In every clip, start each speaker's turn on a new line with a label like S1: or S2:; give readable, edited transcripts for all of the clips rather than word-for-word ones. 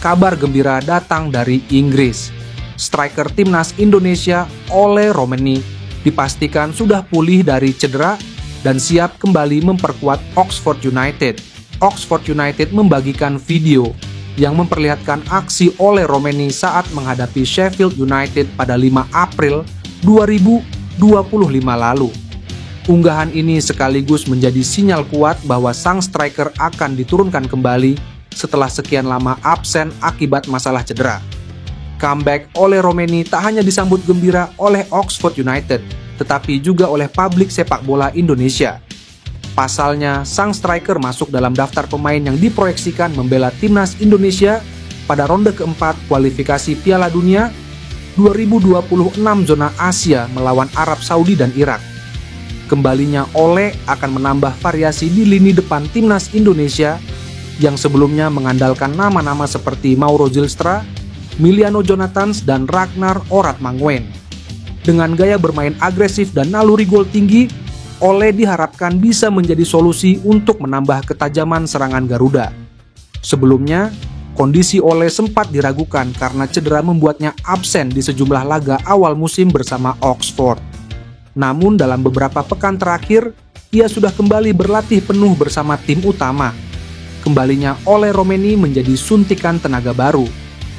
S1: kabar gembira datang dari Inggris. Striker timnas Indonesia Ole Romeni dipastikan sudah pulih dari cedera dan siap kembali memperkuat Oxford United. Oxford United membagikan video yang memperlihatkan aksi Ole Romeni saat menghadapi Sheffield United pada 5 April 2025 lalu. Unggahan ini sekaligus menjadi sinyal kuat bahwa sang striker akan diturunkan kembali setelah sekian lama absen akibat masalah cedera. Comeback Ole Romeni tak hanya disambut gembira oleh Oxford United, tetapi juga oleh publik sepak bola Indonesia. Pasalnya, sang striker masuk dalam daftar pemain yang diproyeksikan membela timnas Indonesia pada ronde keempat kualifikasi Piala Dunia 2026 zona Asia melawan Arab Saudi dan Irak. Kembalinya Ole akan menambah variasi di lini depan timnas Indonesia yang sebelumnya mengandalkan nama-nama seperti Mauro Zylstra, Miliano Jonathans, dan Ragnar Oratmanguyen. Dengan gaya bermain agresif dan naluri gol tinggi, Ole diharapkan bisa menjadi solusi untuk menambah ketajaman serangan Garuda. Sebelumnya, kondisi Ole sempat diragukan karena cedera membuatnya absen di sejumlah laga awal musim bersama Oxford. Namun dalam beberapa pekan terakhir, ia sudah kembali berlatih penuh bersama tim utama. Kembalinya Ole Romeni menjadi suntikan tenaga baru,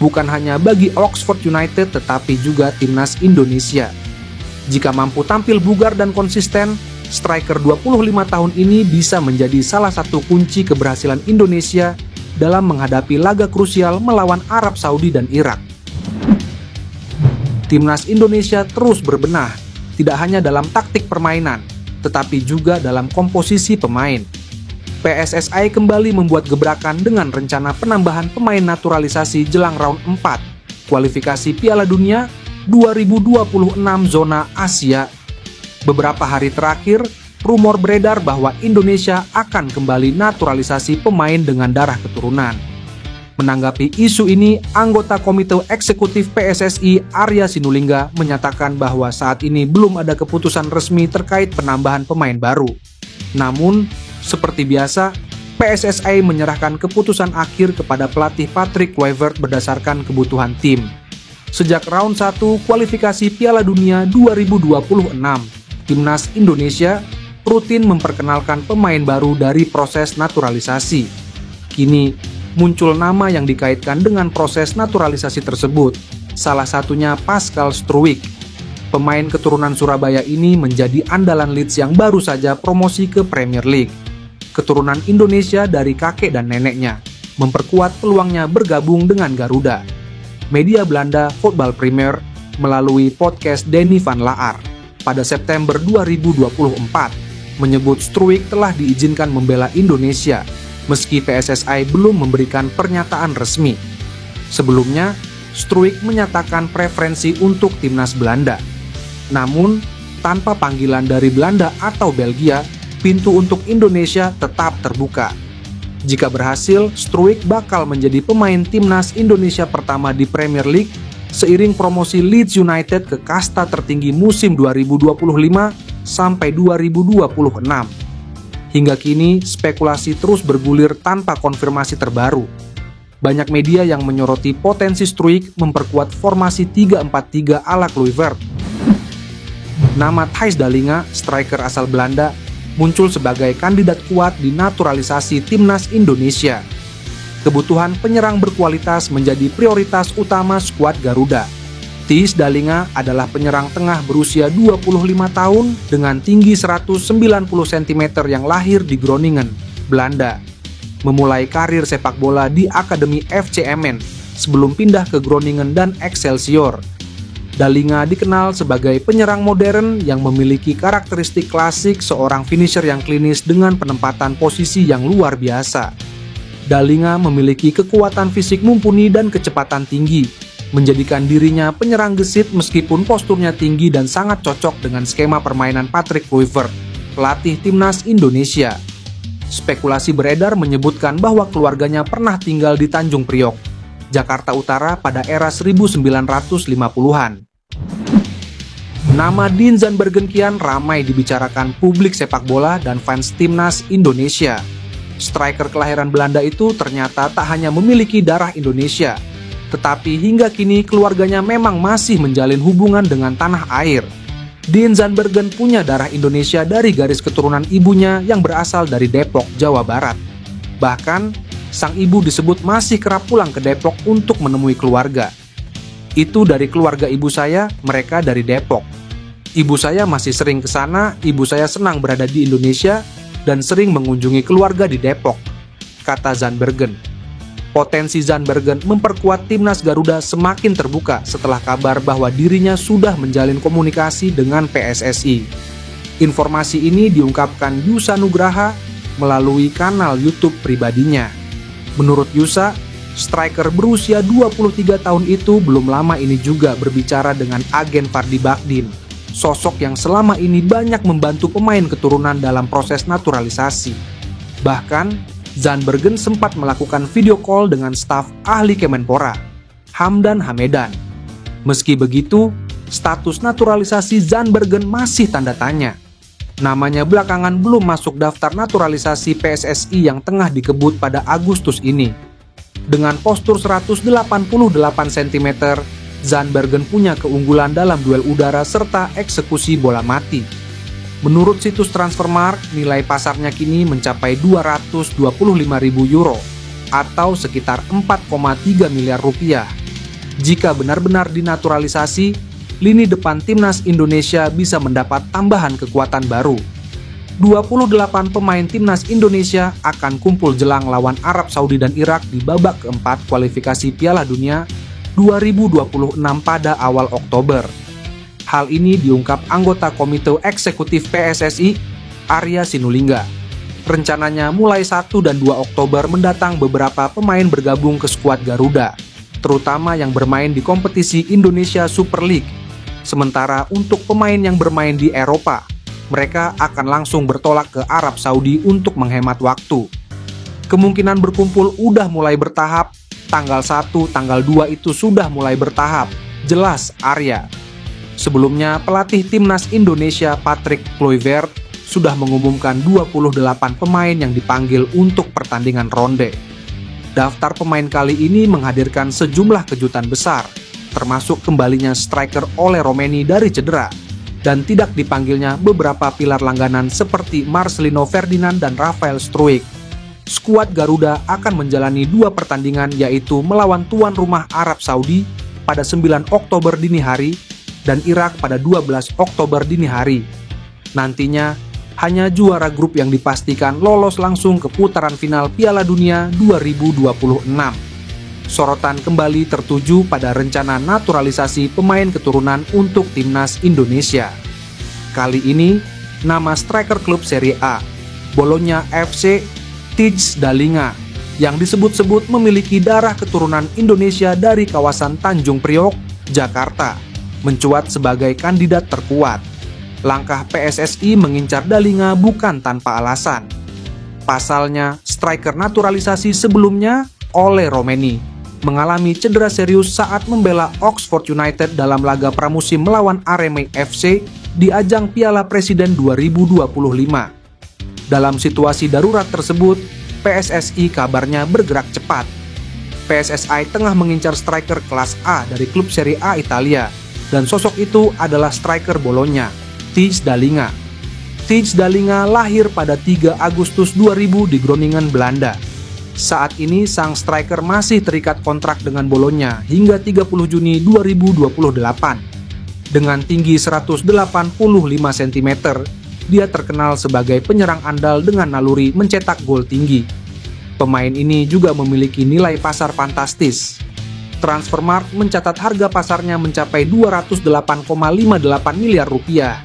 S1: bukan hanya bagi Oxford United tetapi juga timnas Indonesia. Jika mampu tampil bugar dan konsisten, striker 25 tahun ini bisa menjadi salah satu kunci keberhasilan Indonesia dalam menghadapi laga krusial melawan Arab Saudi dan Irak. Timnas Indonesia terus berbenah, tidak hanya dalam taktik permainan, tetapi juga dalam komposisi pemain. PSSI kembali membuat gebrakan dengan rencana penambahan pemain naturalisasi jelang round 4, kualifikasi Piala Dunia 2026 zona Asia. Beberapa hari terakhir, rumor beredar bahwa Indonesia akan kembali naturalisasi pemain dengan darah keturunan. Menanggapi isu ini, anggota Komite Eksekutif PSSI Arya Sinulinga menyatakan bahwa saat ini belum ada keputusan resmi terkait penambahan pemain baru. Namun, seperti biasa, PSSI menyerahkan keputusan akhir kepada pelatih Patrick Kluivert berdasarkan kebutuhan tim. Sejak round 1 kualifikasi Piala Dunia 2026, timnas Indonesia rutin memperkenalkan pemain baru dari proses naturalisasi. Kini, muncul nama yang dikaitkan dengan proses naturalisasi tersebut, salah satunya Pascal Struijk. Pemain keturunan Surabaya ini menjadi andalan Leeds yang baru saja promosi ke Premier League. Keturunan Indonesia dari kakek dan neneknya, memperkuat peluangnya bergabung dengan Garuda. Media Belanda Voetbal Premier melalui podcast Denny van Laar pada September 2024 menyebut Struijk telah diizinkan membela Indonesia, meski PSSI belum memberikan pernyataan resmi. Sebelumnya, Struijk menyatakan preferensi untuk timnas Belanda. Namun, tanpa panggilan dari Belanda atau Belgia, pintu untuk Indonesia tetap terbuka. Jika berhasil, Struijk bakal menjadi pemain timnas Indonesia pertama di Premier League seiring promosi Leeds United ke kasta tertinggi musim 2025 sampai 2026. Hingga kini, spekulasi terus bergulir tanpa konfirmasi terbaru. Banyak media yang menyoroti potensi Struijk memperkuat formasi 3-4-3 ala Kluivert. Nama Thijs Dallinga, striker asal Belanda, muncul sebagai kandidat kuat di naturalisasi timnas Indonesia. Kebutuhan penyerang berkualitas menjadi prioritas utama skuad Garuda. Thijs Dallinga adalah penyerang tengah berusia 25 tahun dengan tinggi 190 cm yang lahir di Groningen, Belanda. Memulai karir sepak bola di Akademi FC Emmen sebelum pindah ke Groningen dan Excelsior. Dallinga dikenal sebagai penyerang modern yang memiliki karakteristik klasik seorang finisher yang klinis dengan penempatan posisi yang luar biasa. Dallinga memiliki kekuatan fisik mumpuni dan kecepatan tinggi, menjadikan dirinya penyerang gesit meskipun posturnya tinggi dan sangat cocok dengan skema permainan Patrick Kluivert, pelatih timnas Indonesia. Spekulasi beredar menyebutkan bahwa keluarganya pernah tinggal di Tanjung Priok, Jakarta Utara pada era 1950-an. Nama Dean Zandbergen kian ramai dibicarakan publik sepak bola dan fans timnas Indonesia. Striker kelahiran Belanda itu ternyata tak hanya memiliki darah Indonesia, tetapi hingga kini keluarganya memang masih menjalin hubungan dengan tanah air. Dean Zandbergen punya darah Indonesia dari garis keturunan ibunya yang berasal dari Depok, Jawa Barat. Bahkan, sang ibu disebut masih kerap pulang ke Depok untuk menemui keluarga. Itu dari keluarga ibu saya, mereka dari Depok. Ibu saya masih sering ke sana, ibu saya senang berada di Indonesia, dan sering mengunjungi keluarga di Depok, kata Zandbergen. Potensi Zandbergen memperkuat timnas Garuda semakin terbuka setelah kabar bahwa dirinya sudah menjalin komunikasi dengan PSSI. Informasi ini diungkapkan Yusa Nugraha melalui kanal YouTube pribadinya. Menurut Yusa, striker berusia 23 tahun itu belum lama ini juga berbicara dengan agen Fardi Bakdin, sosok yang selama ini banyak membantu pemain keturunan dalam proses naturalisasi. Bahkan, Zandbergen sempat melakukan video call dengan staf ahli Kemenpora, Hamdan Hamedan. Meski begitu, status naturalisasi Zandbergen masih tanda tanya. Namanya belakangan belum masuk daftar naturalisasi PSSI yang tengah dikebut pada Agustus ini. Dengan postur 188 cm, Zandbergen punya keunggulan dalam duel udara serta eksekusi bola mati. Menurut situs Transfermarkt, nilai pasarnya kini mencapai 225.000 euro atau sekitar 4,3 miliar rupiah. Jika benar-benar dinaturalisasi, lini depan timnas Indonesia bisa mendapat tambahan kekuatan baru. 28 pemain timnas Indonesia akan kumpul jelang lawan Arab Saudi dan Irak di babak keempat kualifikasi Piala Dunia 2026 pada awal Oktober. Hal ini diungkap anggota Komite Eksekutif PSSI, Arya Sinulinga. Rencananya mulai 1 dan 2 Oktober mendatang beberapa pemain bergabung ke skuad Garuda, terutama yang bermain di kompetisi Indonesia Super League. Sementara untuk pemain yang bermain di Eropa, mereka akan langsung bertolak ke Arab Saudi untuk menghemat waktu. Kemungkinan berkumpul udah mulai bertahap. Tanggal 1, tanggal 2 itu sudah mulai bertahap, jelas Arya. Sebelumnya, pelatih timnas Indonesia Patrick Kluivert sudah mengumumkan 28 pemain yang dipanggil untuk pertandingan ronde. Daftar pemain kali ini menghadirkan sejumlah kejutan besar, termasuk kembalinya striker Ole Romeni dari cedera, dan tidak dipanggilnya beberapa pilar langganan seperti Marcelino Ferdinand dan Rafael Struijk. Skuad Garuda akan menjalani 2 pertandingan, yaitu melawan tuan rumah Arab Saudi pada 9 Oktober dini hari dan Irak pada 12 Oktober dini hari. Nantinya, hanya juara grup yang dipastikan lolos langsung ke putaran final Piala Dunia 2026. Sorotan kembali tertuju pada rencana naturalisasi pemain keturunan untuk timnas Indonesia. Kali ini, nama striker klub Serie A, Bologna FC, Tijs Dalinga, yang disebut-sebut memiliki darah keturunan Indonesia dari kawasan Tanjung Priok, Jakarta, mencuat sebagai kandidat terkuat. Langkah PSSI mengincar Dalinga bukan tanpa alasan. Pasalnya, striker naturalisasi sebelumnya, Ole Romeni, mengalami cedera serius saat membela Oxford United dalam laga pramusim melawan Arema FC di ajang Piala Presiden 2025. Dalam situasi darurat tersebut, PSSI kabarnya bergerak cepat. PSSI tengah mengincar striker kelas A dari klub Serie A Italia, dan sosok itu adalah striker Bologna, Tijs Dalinga. Tijs Dalinga lahir pada 3 Agustus 2000 di Groningen, Belanda. Saat ini sang striker masih terikat kontrak dengan Bologna hingga 30 Juni 2028. Dengan tinggi 185 cm, dia terkenal sebagai penyerang andal dengan naluri mencetak gol tinggi. Pemain ini juga memiliki nilai pasar fantastis. Transfermarkt mencatat harga pasarnya mencapai 208,58 miliar rupiah.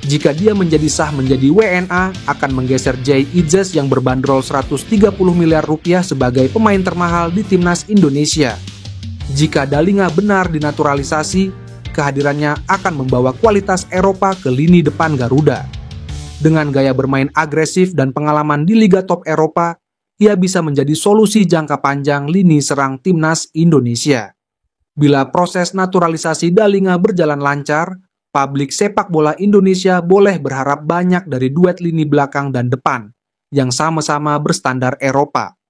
S1: Jika dia menjadi sah menjadi WNA, akan menggeser Jay Idzes yang berbanderol 130 miliar rupiah sebagai pemain termahal di timnas Indonesia. Jika Dalinga benar dinaturalisasi, kehadirannya akan membawa kualitas Eropa ke lini depan Garuda. Dengan gaya bermain agresif dan pengalaman di Liga Top Eropa, ia bisa menjadi solusi jangka panjang lini serang timnas Indonesia. Bila proses naturalisasi Dalinga berjalan lancar, publik sepak bola Indonesia boleh berharap banyak dari duet lini belakang dan depan. yang sama-sama berstandar Eropa.